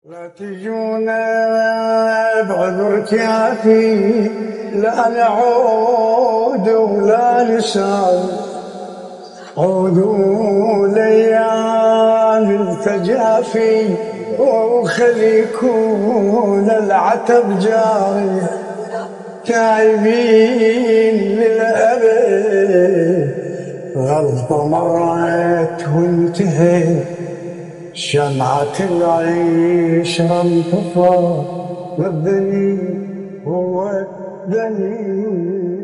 لا تجونا بعذر كافي، لا نعود ولا نسال، عودوا ليالي التجافي وخليكون العتب جاري، تايبين للأبد غلطة مرت وانتهت، شمعة العيش انطفى والدليل هو دليل.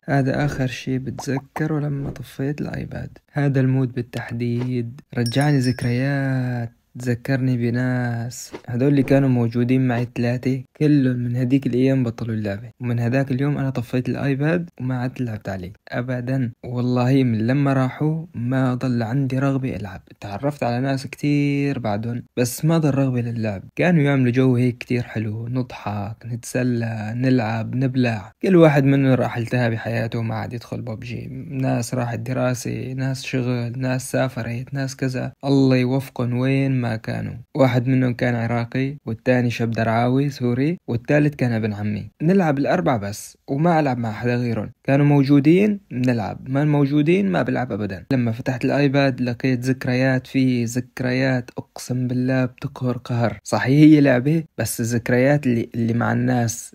هذا آخر شي بتذكره لما طفيت الآيباد. هذا المود بالتحديد رجعني ذكريات، تذكرني بناس هدول اللي كانوا موجودين معي ثلاثة، كلهم من هديك الأيام بطلوا اللعبة، ومن هداك اليوم أنا طفيت الآيباد وما عدت لعبت عليه أبدا. والله من لما راحوا ما ضل عندي رغبة ألعب. تعرفت على ناس كتير بعدهم بس ما ضل رغبة للعب. كانوا يعملوا جو هيك كتير حلو، نضحك نتسلى نلعب نبلع. كل واحد منهم راح التهى بحياته وما عاد يدخل ببجي. ناس راحت دراسة، ناس شغل، ناس سافرت، ناس كذا، الله يوفقهم وين ما كانوا. واحد منهم كان عراقي، والتاني شاب درعاوي سوري، والتالت كان ابن عمي. نلعب الأربع بس وما ألعب مع حدا غيرهم. كانوا موجودين بنلعب، ما موجودين ما بلعب أبدا. لما فتحت الآيباد لقيت ذكريات فيه، ذكريات أقسم بالله بتقهر قهر. صحيح هي لعبة بس الذكريات اللي مع الناس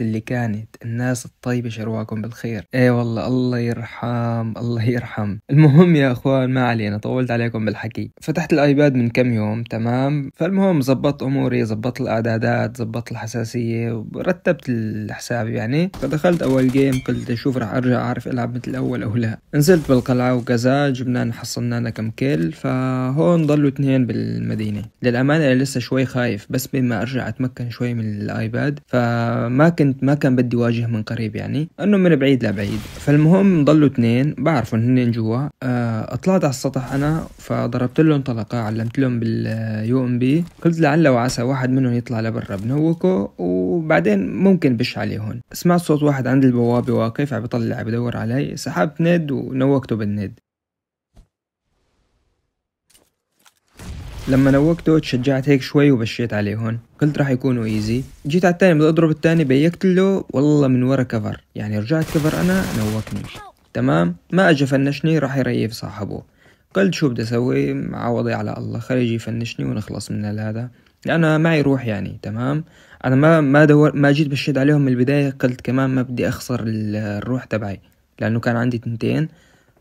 اللي كانت الناس الطيبة شرواكم بالخير. ايه والله الله يرحم الله يرحم. المهم يا اخوان ما علينا، طولت عليكم بالحكي. فتحت الايباد من كم يوم تمام، فالمهم زبطت اموري، زبطت الاعدادات، زبطت الحساسية، ورتبت الحساب يعني. فدخلت اول جيم قلت اشوف راح ارجع اعرف العب مثل الاول او لا. نزلت بالقلعة وكذا، جبنا حصلنا لنا كم كيل. فهون ضلوا اثنين بالمدينة. للامانة لسه شوي خايف، بس بما ارجع اتمكن شوي من الايباد ما كان بدي واجه من قريب، يعني انه من بعيد لبعيد. فالمهم ضلوا اثنين بعرفوا هن جوا. طلعت على السطح انا، فضربت لهم طلقة، علمت لهم باليو ام بي، قلت لعل وعسى واحد منهم يطلع لبرا بنوكه وبعدين ممكن بش عليهم. سمعت صوت واحد عند البوابة واقف عم بيطلع بدور علي، سحبت ند ونوكته بالند. لما نوقته تشجعت هيك شوي وبشيت عليه. هون قلت راح يكونوا ايزي. جيت على التاني بدي اضرب التاني، بيكت له والله من ورا كفر، يعني رجعت كفر انا نوكني تمام. ما اجى فنشني، راح يريف صاحبه. قلت شو بدي اسوي، عوضي على الله، خليه يجي يفنشني ونخلص من هذا، لأنا معي روح يعني تمام. انا ما جيت بشيت عليهم من البداية. قلت كمان ما بدي اخسر الروح تبعي، لانه كان عندي تنتين،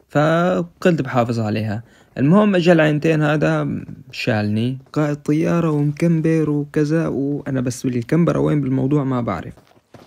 فقلت بحافظ عليها. المهم اجى العينتين هذا شالني قائد طيارة ومكمبر وكذا، وانا بس الكمبرة وين بالموضوع ما بعرف.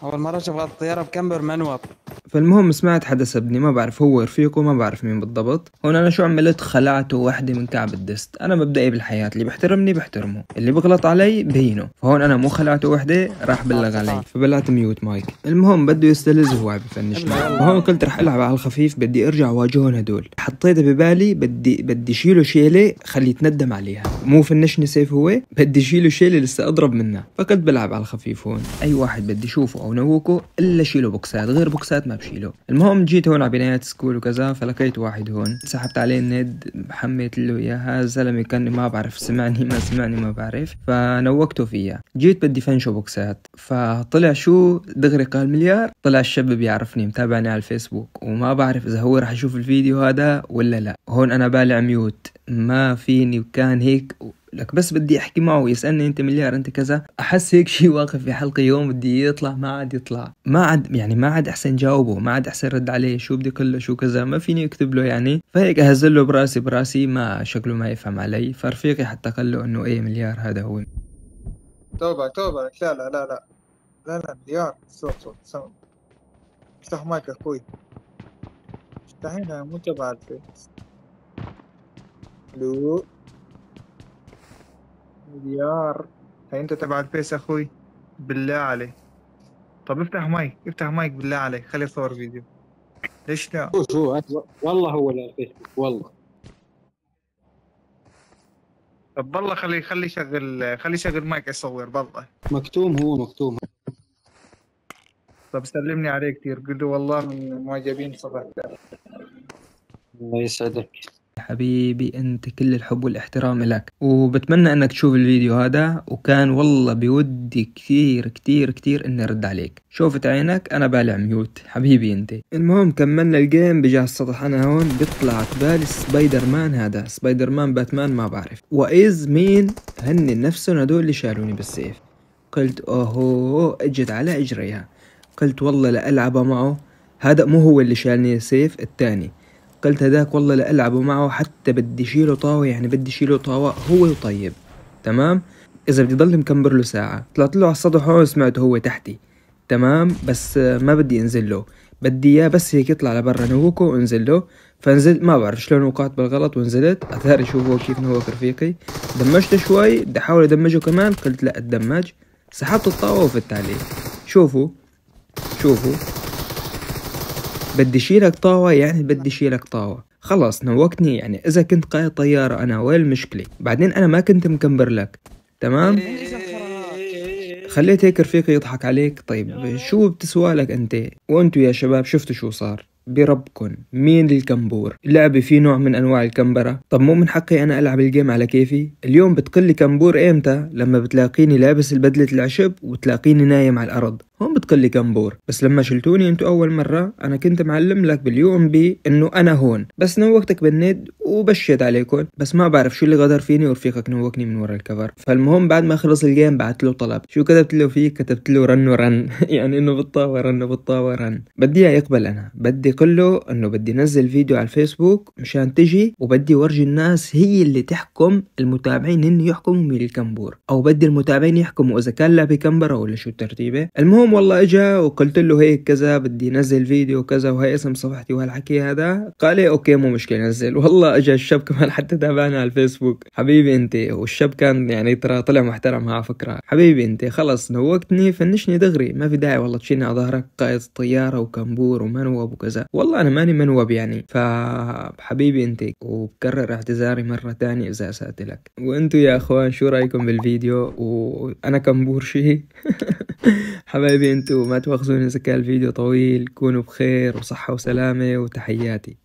أول مرة أشوف قائد الطيارة بكمبر منوط. فالمهم سمعت حدا سبني، ما بعرف هو رفيقه ما بعرف مين بالضبط. هون انا شو عملت، خلعته وحدة من كعب الدست. انا مبدئي بالحياة اللي بيحترمني بحترمه، اللي بغلط علي بهينه. فهون انا مو خلعته وحدة، راح بلغ علي، فبلعت ميوت مايك. المهم بده يستلز وهو عم بفنشني. فهون قلت رح العب على الخفيف، بدي ارجع واجههم هدول. حطيتها ببالي بدي شيله شيله خلي يتندم عليها، مو فنشني سيف هو، بدي شيله شيله لسه اضرب منه. فقلت بلعب على الخفيف. هون اي واحد بدي اشوفه او نوكه الا شيله بوكسات، غير بوكسات ما بشيله. المهم جيت هون على بناية سكول وكذا، فلقيت واحد هون، سحبت عليه الند، حميت له اياها. الزلمه كان ما بعرف سمعني ما سمعني ما بعرف، فنوكته فيها. جيت بدي فنشه بوكسات، فطلع شو دغري قال مليار. طلع الشاب بيعرفني متابعني على الفيسبوك، وما بعرف اذا هو راح يشوف الفيديو هذا ولا لا. هون انا بالع ميوت ما فيني، وكان هيك لك بس بدي احكي معه يسالني انت مليار انت كذا. احس هيك شيء واقف في حلقي يوم بدي يطلع ما عاد يطلع، ما عاد احسن جاوبه، ما عاد احسن رد عليه، شو بدي اقول له شو كذا، ما فيني اكتب له يعني. فهيك اهزل له براسي ما شكله ما يفهم علي. فرفيقي حتى قال له انه ايه مليار هذا هو. توبة توبة، لا لا لا لا لا لا مليار. صوت ساوند. افتح مايك يا اخوي، افتح هنا مو تبع الفيس. لو مليار، هاي انت تبع الفيس يا اخوي، بالله عليك. طب افتح مايك بالله عليك، خلي صور فيديو. ليش لا؟ شو والله هو اللي على الفيسبوك والله. طب بالله خلي شغل مايك يصور بالله. مكتوم هو مكتوم. طب سلمني عليه كثير، قل له والله من معجبين صباح. الله يسعدك. حبيبي انت كل الحب والاحترام لك، وبتمنى انك تشوف الفيديو هذا، وكان والله بودي كثير كثير كثير اني ارد عليك. شوفت عينك انا بالع ميوت حبيبي انت. المهم كملنا الجيم، بجي على السطح انا هون بيطلع ببالي سبايدر مان، هذا سبايدر مان باتمان ما بعرف، واذ مين هن نفسهم هدول اللي شالوني بالسيف. قلت اوهو اجت على اجريها، قلت والله لألعبه معه، هذا مو هو اللي شالني السيف الثاني، قلت هذاك والله لألعبه معه حتى بدي شيله طاوة، يعني بدي شيله طاوة هو طيب تمام. اذا بدي ضل مكمبر له ساعة، طلعت له على السطح هون سمعته هو تحتي تمام، بس ما بدي انزل له، بدي اياه بس هيك يطلع لبرا نوكو وانزل له. فنزلت ما بعرف شلون وقعت بالغلط ونزلت، اثاري شوفوا كيف نوك رفيقي، دمجته شوي بدي احاول ادمجه كمان، قلت لا اتدمج، سحبت الطاوة وفت عليه. شوفوا بدي شيلك طاوة، يعني بدي شيلك طاوة، خلاص نوكتني. يعني اذا كنت قائد طيارة انا وين المشكلة؟ بعدين انا ما كنت مكمبر لك تمام، خليت هيك رفيقي يضحك عليك. طيب شو بتسوالك انت؟ وانتو يا شباب شفتوا شو صار بربكن؟ مين الكمبور؟ لعبي في نوع من انواع الكمبرة. طب مو من حقي انا العب الجيم على كيفي؟ اليوم بتقلي كمبور امتى؟ لما بتلاقيني لابس البدلة العشب وتلاقيني نايم على الارض، هون بتقلي كمبور. بس لما شلتوني انتو اول مرة انا كنت معلم لك باليوم بي انه انا هون، بس نوقتك بالند وبشيت عليكم، بس ما بعرف شو اللي غدر فيني ورفيقك نوقني من ورا الكفر. فالمهم بعد ما خلص الجيم بعت له طلب، شو كتبت له فيه؟ كتبت له رن ورن يعني انه بالطاوة رن بالطاوة رن. بدي يقبل، انا بدي قله انه بدي انزل فيديو على الفيسبوك مشان تجي، وبدي ورجي الناس هي اللي تحكم، المتابعين هن يحكموا مين الكمبور، او بدي المتابعين يحكموا اذا كان لعبي كمبرة ولا شو الترتيبة. المهم والله اجا وقلت له هيك كذا بدي نزل فيديو كذا وهي اسم صفحتي وهالحكي هذا، قال لي اوكي مو مشكلة نزل. والله اجا الشاب كمان حتى تابعنا على الفيسبوك حبيبي انت، والشاب كان يعني ترى طلع محترم على فكرة. حبيبي انت خلص نوقتني فنشني دغري، ما في داعي والله تشيلني على ظهرك قائد طيارة وكمبور ومنوب وكذا، والله انا ماني منوب يعني. فحبيبي انت، وبكرر اعتذاري مرة تانية اذا اسأت لك. وانتو يا اخوان شو رايكم بالفيديو؟ وانا كمبور شي حبايبي انتو ما تواخذوني اذا كان الفيديو طويل، كونوا بخير وصحة وسلامة وتحياتي.